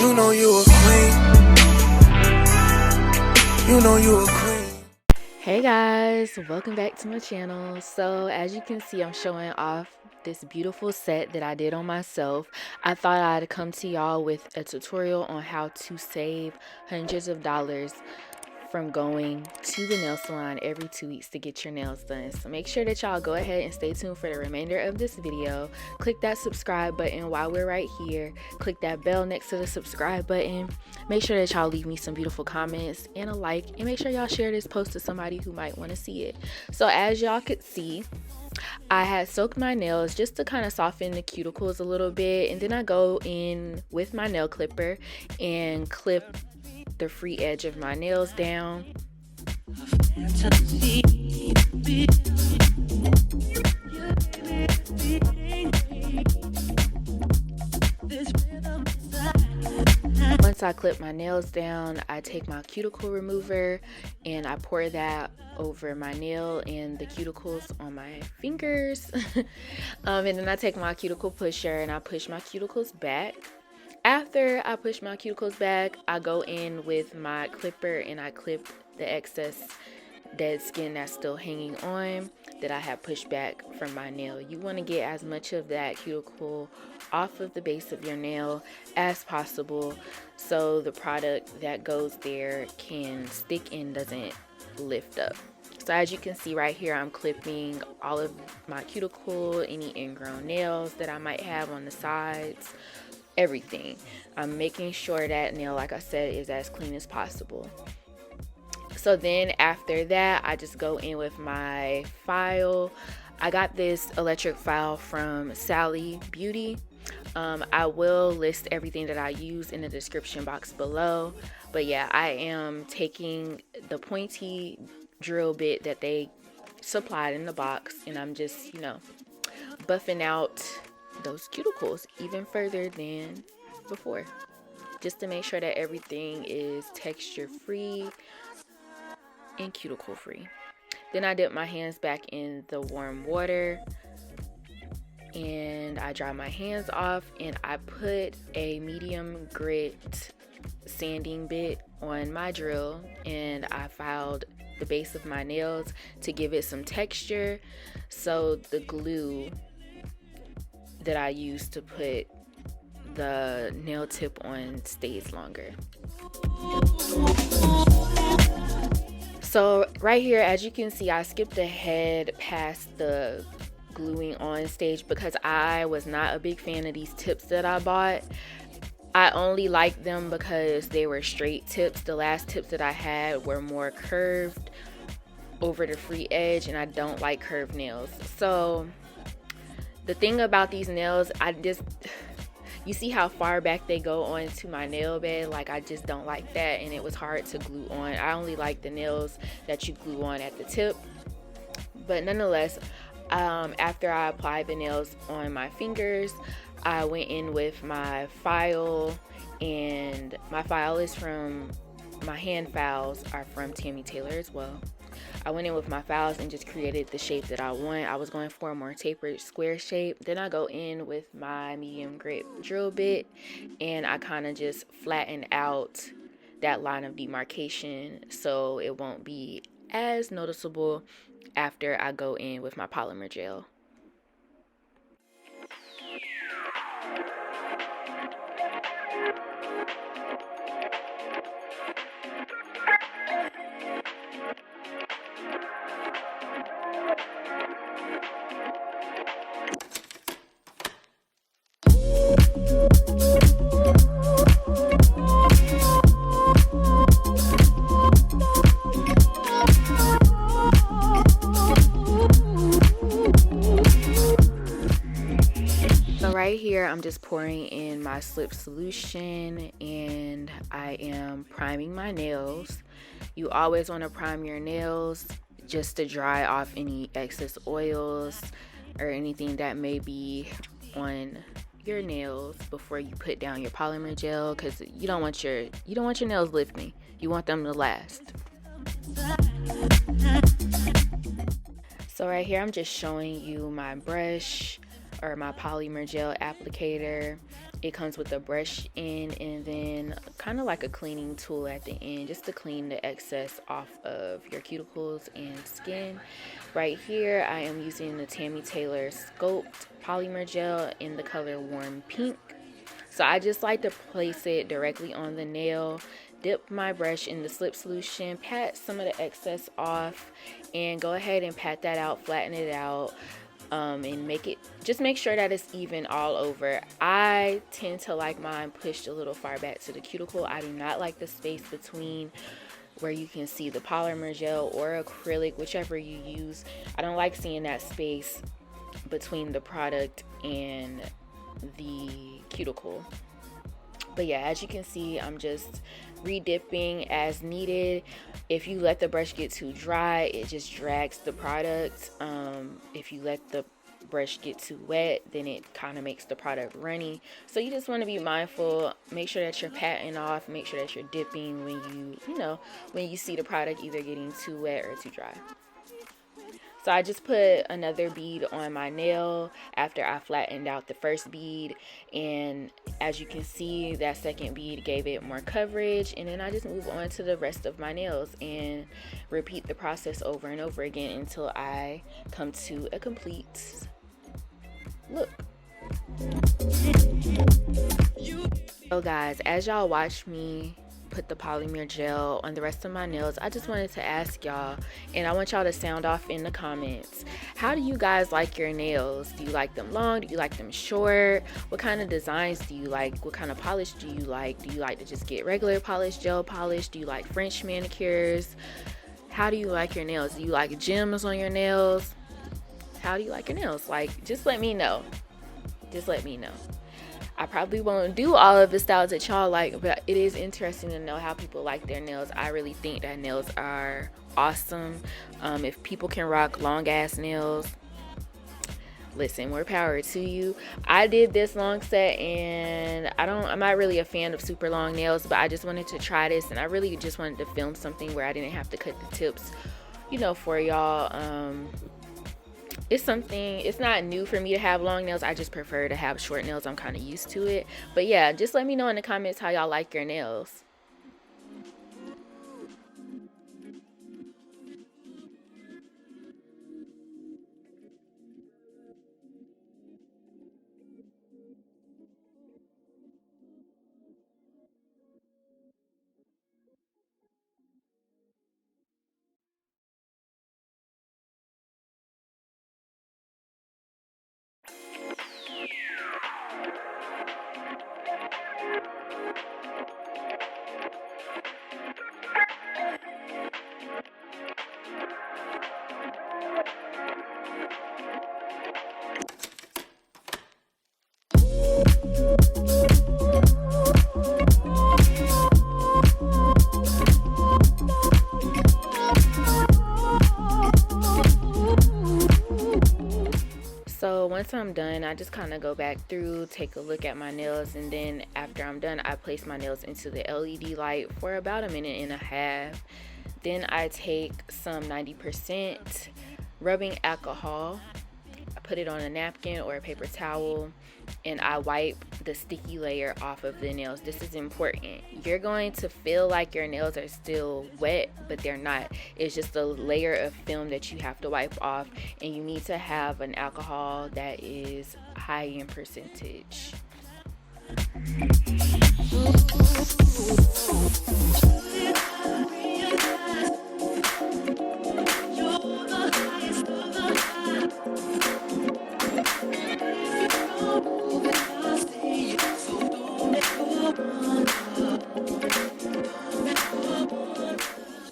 You know you a queen. You know you a queen. Hey guys, welcome back to my channel. So as you can see, I'm showing off this beautiful set that I did on myself. I thought I'd come to y'all with a tutorial on how to save hundreds of dollars from going to the nail salon every 2 weeks to get your nails done. So make sure that y'all go ahead and stay tuned for the remainder of this video. Click that subscribe button while we're right here. Click that bell next to the subscribe button. Make sure that y'all leave me some beautiful comments and a like, and make sure y'all share this post to somebody who might want to see it. So as y'all could see, I had soaked my nails just to kind of soften the cuticles a little bit, and then I go in with my nail clipper and clip the free edge of my nails down. Once I clip my nails down, I take my cuticle remover and I pour that over my nail and the cuticles on my fingers. And then I take my cuticle pusher and I push my cuticles back. After I push my cuticles back, I go in with my clipper and I clip the excess dead skin that's still hanging on that I have pushed back from my nail. You want to get as much of that cuticle off of the base of your nail as possible so the product that goes there can stick and doesn't lift up. So as you can see right here, I'm clipping all of my cuticle, any ingrown nails that I might have on the sides, everything. I'm making sure that nail, like I said, is as clean as possible. So then after that, I just go in with my file. I got this electric file from Sally Beauty. I will list everything that I use in the description box below. But yeah, I am taking the pointy drill bit that they supplied in the box, and I'm just, buffing out those cuticles even further than before, just to make sure that everything is texture free and cuticle free. Then I dip my hands back in the warm water and I dry my hands off, and I put a medium grit sanding bit on my drill and I filed the base of my nails to give it some texture so the glue that I use to put the nail tip on stays longer. So right here, as you can see, I skipped ahead past the gluing on stage because I was not a big fan of these tips that I bought. I only liked them because they were straight tips. The last tips that I had were more curved over the free edge, and I don't like curved nails. So the thing about these nails, you see how far back they go onto my nail bed? Like, I just don't like that, and it was hard to glue on. I only like the nails that you glue on at the tip. But nonetheless, after I applied the nails on my fingers, I went in with my file, and my hand files are from Tammy Taylor as well. I went in with my files and just created the shape that I want. I was going for a more tapered square shape. Then I go in with my medium grit drill bit and I kind of just flatten out that line of demarcation so it won't be as noticeable after I go in with my polymer gel. Right here, I'm just pouring in my slip solution and I am priming my nails. You always want to prime your nails just to dry off any excess oils or anything that may be on your nails before you put down your polymer gel, because you don't want your nails lifting. You want them to last. So right here, I'm just showing you my brush or my polymer gel applicator. It comes with a brush end and then in kind of like a cleaning tool at the end, just to clean the excess off of your cuticles and skin. Right here I am using the Tammy Taylor Sculpt polymer gel in the color Warm Pink. So I just like to place it directly on the nail, dip my brush in the slip solution, pat some of the excess off, and go ahead and pat that out, flatten it out, and make sure that it's even all over. I tend to like mine pushed a little far back to the cuticle. I do not like the space between where you can see the polymer gel or acrylic, whichever you use. I don't like seeing that space between the product and the cuticle. But yeah, as you can see, I'm just re-dipping as needed. If you let the brush get too dry, it just drags the product. If you let the brush get too wet, then it kind of makes the product runny. So you just want to be mindful. Make sure that you're patting off, make sure that you're dipping when when you see the product either getting too wet or too dry. So I just put another bead on my nail after I flattened out the first bead, and as you can see, that second bead gave it more coverage, and then I just move on to the rest of my nails and repeat the process over and over again until I come to a complete look. So guys, as y'all watch me put the polymer gel on the rest of my nails, I just wanted to ask y'all, and I want y'all to sound off in the comments, how do you guys like your nails? Do you like them long? Do you like them short? What kind of designs do you like? What kind of polish do you like? Do you like to just get regular polish, gel polish? Do you like French manicures? How do you like your nails? Do you like gems on your nails? How do you like your nails? Like, just let me know. Just let me know. I probably won't do all of the styles that y'all like, but it is interesting to know how people like their nails. I really think that nails are awesome. If people can rock long ass nails, listen, more power to you. I did this long set, and I'm not really a fan of super long nails, but I just wanted to try this, and I really just wanted to film something where I didn't have to cut the tips, for y'all. It's not new for me to have long nails. I just prefer to have short nails. I'm kind of used to it. But yeah, just let me know in the comments how y'all like your nails. So once I'm done, I just kind of go back through, take a look at my nails, and then after I'm done, I place my nails into the LED light for about a minute and a half. Then I take some 90% rubbing alcohol, I put it on a napkin or a paper towel, and I wipe the sticky layer off of the nails. This is important. You're going to feel like your nails are still wet, but they're not. It's just a layer of film that you have to wipe off, and you need to have an alcohol that is high in percentage.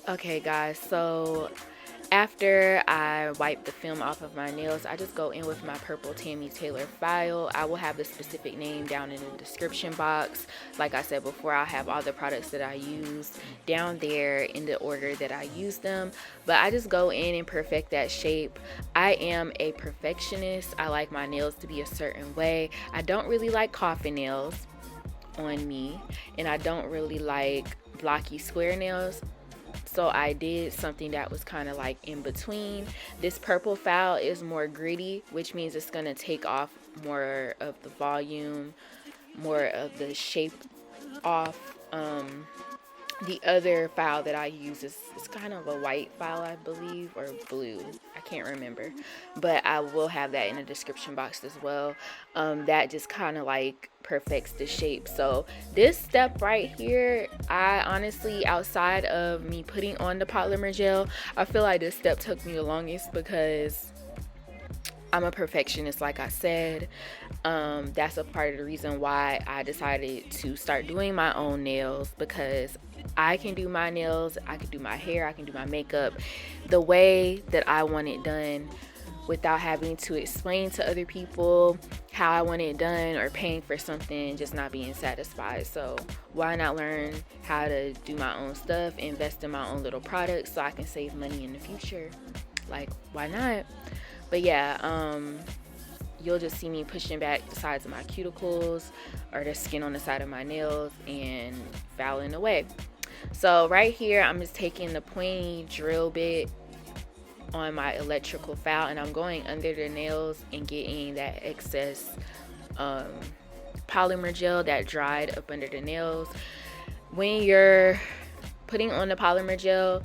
Okay guys, so after I wipe the film off of my nails, I just go in with my purple Tammy Taylor file. I will have the specific name down in the description box. Like I said before, I'll have all the products that I use down there in the order that I use them. But I just go in and perfect that shape. I am a perfectionist. I like my nails to be a certain way. I don't really like coffin nails on me, and I don't really like blocky square nails. So I did something that was kind of like in between. This purple file is more gritty, which means it's going to take off more of the volume, more of the shape off the other file that I use. Is it's kind of a white file, I believe, or blue, I can't remember, but I will have that in the description box as well. That just kind of like perfects the shape. So this step right here, I honestly, outside of me putting on the polymer gel, I feel like this step took me the longest because I'm a perfectionist, like I said. That's a part of the reason why I decided to start doing my own nails, because I can do my nails, I can do my hair, I can do my makeup the way that I want it done without having to explain to other people how I want it done, or paying for something and just not being satisfied. So why not learn how to do my own stuff, invest in my own little products so I can save money in the future? Like, why not? But yeah, you'll just see me pushing back the sides of my cuticles or the skin on the side of my nails and filing away. So right here, I'm just taking the pointy drill bit on my electrical file, and I'm going under the nails and getting that excess polymer gel that dried up under the nails. When you're putting on the polymer gel,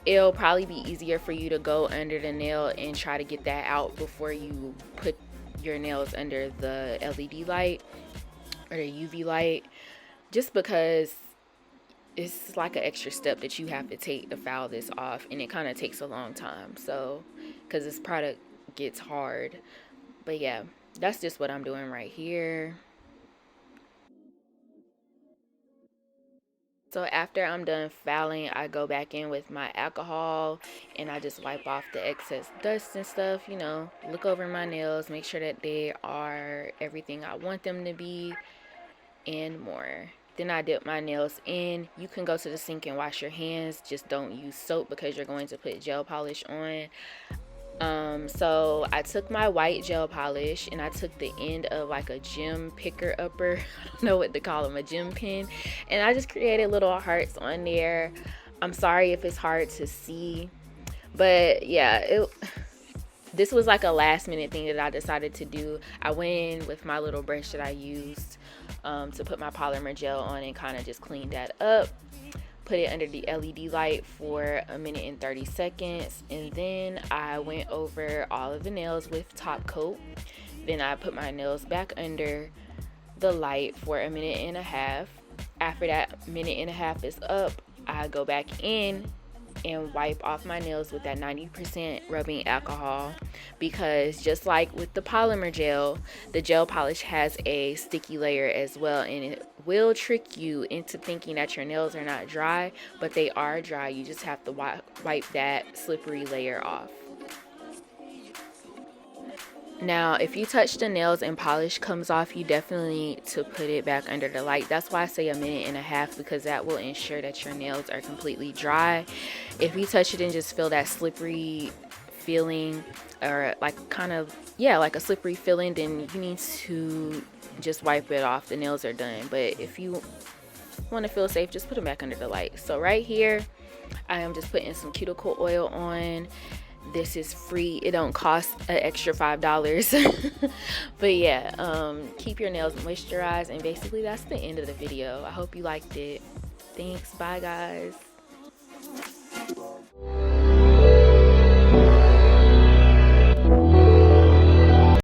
it'll probably be easier for you to go under the nail and try to get that out before you put your nails under the LED light or the UV light, just because it's like an extra step that you have to take to file this off, and it kind of takes a long time, so because this product gets hard. But yeah, that's just what I'm doing right here. So after I'm done filing, I go back in with my alcohol and I just wipe off the excess dust and stuff, you know, look over my nails, make sure that they are everything I want them to be and more. Then I dip my nails in. You can go to the sink and wash your hands, just don't use soap because you're going to put gel polish on. So I took my white gel polish and I took the end of like a gem picker upper, I don't know what to call them, a gem pen, and I just created little hearts on there. I'm sorry if it's hard to see, but yeah, this was like a last minute thing that I decided to do. I went in with my little brush that I used to put my polymer gel on and kind of just cleaned that up. Put it under the LED light for 1 minute and 30 seconds, and then I went over all of the nails with top coat. Then I put my nails back under the light for 1.5 minutes. After that 1.5 minutes is up, I go back in and wipe off my nails with that 90% rubbing alcohol, because just like with the polymer gel, the gel polish has a sticky layer as well, and it will trick you into thinking that your nails are not dry, but they are dry. You just have to wipe that slippery layer off. Now, if you touch the nails and polish comes off, you definitely need to put it back under the light. That's why I say 1.5 minutes, because that will ensure that your nails are completely dry. If you touch it and just feel that slippery feeling, or like kind of, yeah, like a slippery feeling, then you need to just wipe it off. The nails are done. But if you want to feel safe, just put them back under the light. So right here, I am just putting some cuticle oil on. This is free, it don't cost an extra $5. But yeah, keep your nails moisturized, and basically that's the end of the video. I hope you liked it. Thanks, bye guys.